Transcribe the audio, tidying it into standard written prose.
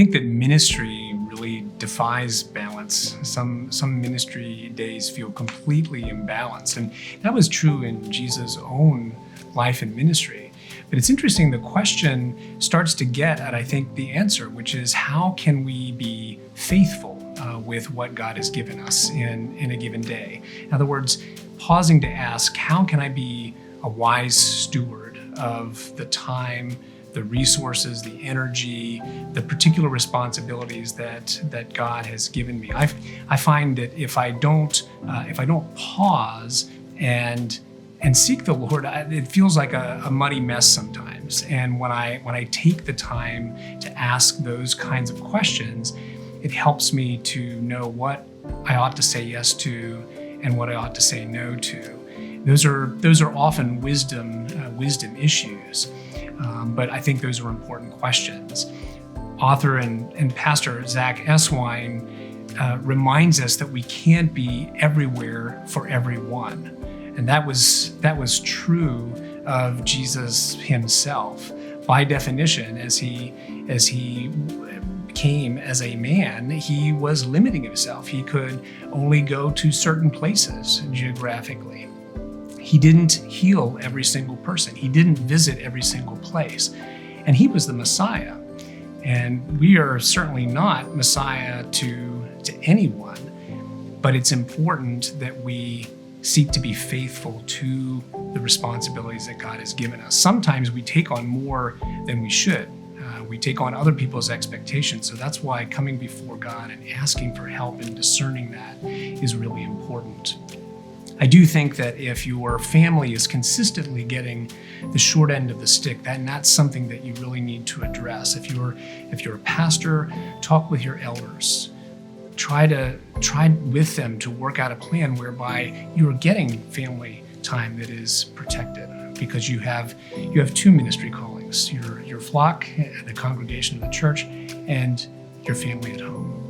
think that ministry really defies balance. Some ministry days feel completely imbalanced, and that was true in Jesus' own life and ministry. But it's interesting, the question starts to get at, I think, the answer, which is how can we be faithful with what God has given us in a given day? In other words, pausing to ask, how can I be a wise steward of the time, the resources, the energy, the particular responsibilities that God has given me? I find that if I don't pause and seek the Lord, it feels like a muddy mess sometimes. And when I take the time to ask those kinds of questions, it helps me to know what I ought to say yes to and what I ought to say no to. Those are often wisdom issues, but I think those are important questions. Author and pastor Zach Eswine reminds us that we can't be everywhere for everyone. And that was true of Jesus himself. By definition, as he came as a man, he was limiting himself. He could only go to certain places geographically. He didn't heal every single person. He didn't visit every single place. And he was the Messiah. And we are certainly not Messiah to anyone, but it's important that we seek to be faithful to the responsibilities that God has given us. Sometimes we take on more than we should. We take on other people's expectations. So that's why coming before God and asking for help in discerning that is really important. I do think that if your family is consistently getting the short end of the stick, that's something that you really need to address. If you're a pastor, talk with your elders. Try with them to work out a plan whereby you're getting family time that is protected, because you have two ministry callings: your flock, the congregation of the church, and your family at home.